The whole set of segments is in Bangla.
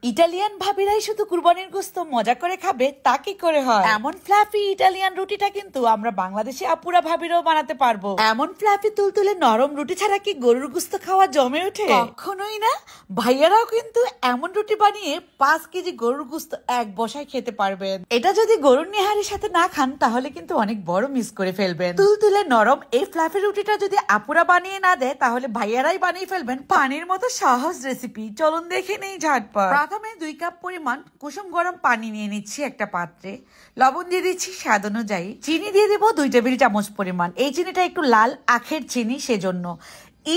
ইটালিয়ান ভাবিরাই শুধু কুরবানির গোশত মজা করে খাবে তা কি করে হয়? এমন ফ্লাফি ইটালিয়ান রুটিটা কিন্তু আমরা বাংলাদেশে আপুরা ভাবিরাও বানাতে পারবো। এমন ফ্লাফি তুলতুলে নরম রুটি ছাড়া কি গরুর গোশত খাওয়া জমে ওঠে? কখনোই না। ভাইয়ারাও কিন্তু এমন রুটি বানিয়ে 5 কেজি গরুর গোশত এক বসায় খেতে পারবেন। এটা যদি গরুর নেহারির সাথে না খান তাহলে কিন্তু অনেক বড় মিস করে ফেলবেন। তুলতুলে নরম এই ফ্লাফি রুটিটা যদি আপুরা বানিয়ে না দেয় তাহলে ভাইয়ারাই বানিয়ে ফেলবেন পানির মতো সহজ রেসিপি। চলুন দেখে নেই ঝটপট। প্রথমে 2 কাপ পরিমাণ কুসুম গরম পানি নিয়ে নিচ্ছি একটা পাত্রে। লবণ দিয়ে দিচ্ছি স্বাদ অনুযায়ী। চিনি দিয়ে দেবো 2 টেবিল চামচ পরিমাণ। এই চিনিটা একটু লাল আখের চিনি, সেজন্য।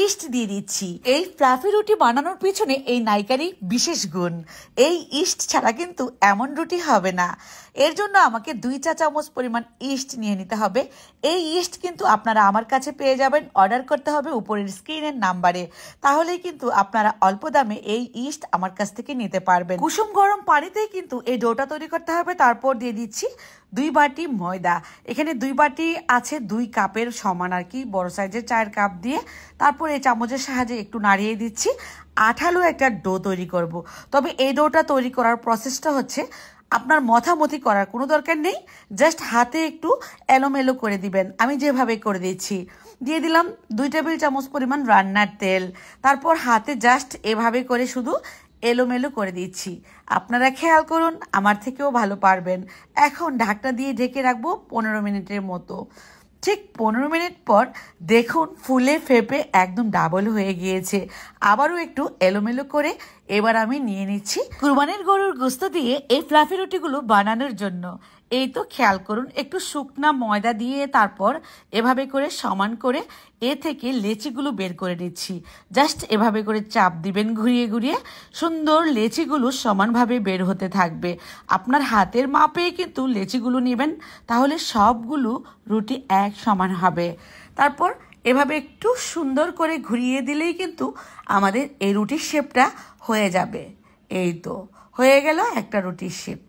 ইস্ট দিয়ে দিচ্ছি। এই ফ্লাফি রুটি বানানোর পিছনে এই নাইকারই বিশেষ গুণ। এই ইস্ট ছাড়া কিন্তু এমন রুটি হবে না। এর জন্য আমাকে 2 চা চামচ পরিমাণ ইস্ট নিয়ে নিতে হবে। এই ইস্ট কিন্তু আপনারা আমার কাছে পেয়ে যাবেন। অর্ডার করতে হবে উপরের স্ক্রিনের নাম্বারে। তাহলেই কিন্তু আপনারা অল্প দামে এই ইস্ট আমার কাছ থেকে নিতে পারবেন। কুসুম গরম পানিতেই কিন্তু এই ডোটা তৈরি করতে হবে। তারপর দিয়ে দিচ্ছি 2 বাটি ময়দা। এখানে 2 বাটি আছে 2 কাপের সমান আর কি, বড় সাইজের 4 কাপ দিয়ে। তারপর এই চামচের সাহায্যে একটু নাড়িয়ে দিচ্ছি। আঠালো একটা ডো তৈরি করব। তবে এই ডোটা তৈরি করার প্রসেসটা হচ্ছে আপনার মথামথি করার কোনো দরকার নেই। জাস্ট হাতে একটু এলোমেলো করে দিবেন। আমি যেভাবে করে দিচ্ছি। দিয়ে দিলাম 2 টেবিল চামচ পরিমাণ রান্নার তেল। তারপর হাতে জাস্ট এভাবে করে শুধু এলোমেলো করে দিচ্ছি। আপনারা খেয়াল করুন, আমার থেকেও ভালো পারবেন। এখন ঢাকনা দিয়ে ঢেকে রাখবো 15 মিনিটের মতো। ঠিক 15 মিনিট পর দেখুন ফুলে ফেপে একদম ডাবল হয়ে গিয়েছে। আবারও একটু এলোমেলো করে এবার আমি নিয়ে নিচ্ছি কুরবানির গরুর গোশত দিয়ে এই ফ্লাফি রুটিগুলো বানানোর জন্য। এই তো খেয়াল করুন, একটু শুকনা ময়দা দিয়ে তারপর এভাবে করে সমান করে এ থেকে লেচিগুলো বের করে নিচ্ছি। জাস্ট এভাবে করে চাপ দিবেন ঘুরিয়ে ঘুরিয়ে। সুন্দর লেচিগুলো সমানভাবে বের হতে থাকবে। আপনার হাতের মাপে কিন্তু লেচিগুলো নেবেন, তাহলে সবগুলো রুটি এক সমান হবে। তারপর এভাবে একটু সুন্দর করে ঘুরিয়ে দিলেই কিন্তু আমাদের এই রুটির শেপটা হয়ে যাবে। এই তো হয়ে গেল একটা রুটির শেপ।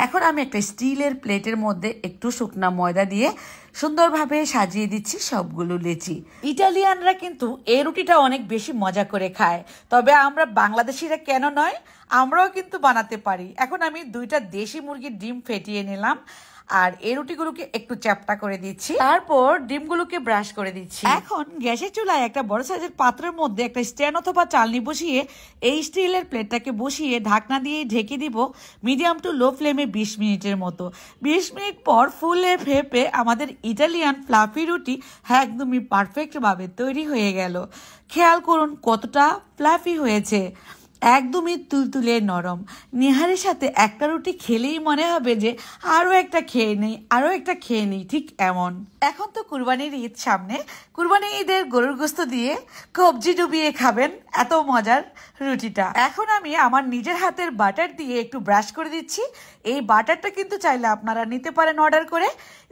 এখন আমি একটা স্টিলের প্লেটের মধ্যে একটু শুকনা ময়দা দিয়ে সুন্দরভাবে সাজিয়ে দিচ্ছি সবগুলো লেচি। ইটালিয়ানরা কিন্তু এই রুটিটা অনেক বেশি মজা করে খায়, তবে আমরা বাংলাদেশিরা কেন নয়, আমরাও কিন্তু বানাতে পারি। এখন আমি 2টা দেশি মুরগির ডিম ফেটিয়ে নিলাম আর এই রুটিগুলোকে একটু চ্যাপটা করে দিচ্ছি। তারপর ডিমগুলোকে ব্রাশ করে দিচ্ছি। এখন গ্যাসের চুলায় একটা বড় সাইজের পাত্রের মধ্যে একটা স্ট্যান্ড অথবা চালনি বসিয়ে এই স্টিলের প্লেটটাকে বসিয়ে ঢাকনা দিয়ে ঢেকে দিব মিডিয়াম টু লো ফ্লেমে 20 মিনিটের মতো। 20 মিনিট পর ফুলে ফেপে আমাদের ইটালিয়ান ফ্লাফি রুটি একদমই পারফেক্টভাবে তৈরি হয়ে গেল। খেয়াল করুন কতটা ফ্লাফি হয়েছে, একদমই তুলতুলে নরম। নেহারের সাথে একটা রুটি খেলেই মনে হবে যে আরও একটা খেয়ে নেই, আরও একটা খেয়ে নেই, ঠিক এমন। এখন তো কুরবানির ঈদ সামনে। কুরবানির ঈদের গরুর গোশত দিয়ে কবজি ডুবিয়ে খাবেন এত মজার রুটিটা। এখন আমি আমার নিজের হাতের বাটার দিয়ে একটু ব্রাশ করে দিচ্ছি। এই বাটারটা কিন্তু চাইলে আপনারা নিতে পারেন অর্ডার করে।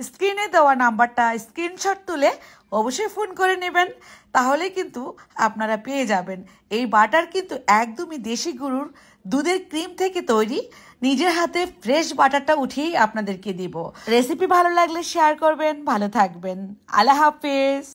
স্ক্রিনে দেওয়া নাম্বারটা স্ক্রিনশট তুলে অবশ্যই ফোন করে নেবেন, তাহলে কিন্তু আপনারা পেয়ে যাবেন। এই বাটার কিন্তু একদমই দেশি গরুর দুধের ক্রিম থেকে তৈরি। নিজের হাতে ফ্রেশ বাটারটা উঠিয়েই আপনাদেরকে দিব। রেসিপি ভালো লাগলে শেয়ার করবেন। ভালো থাকবেন। আল্লাহ হাফেজ।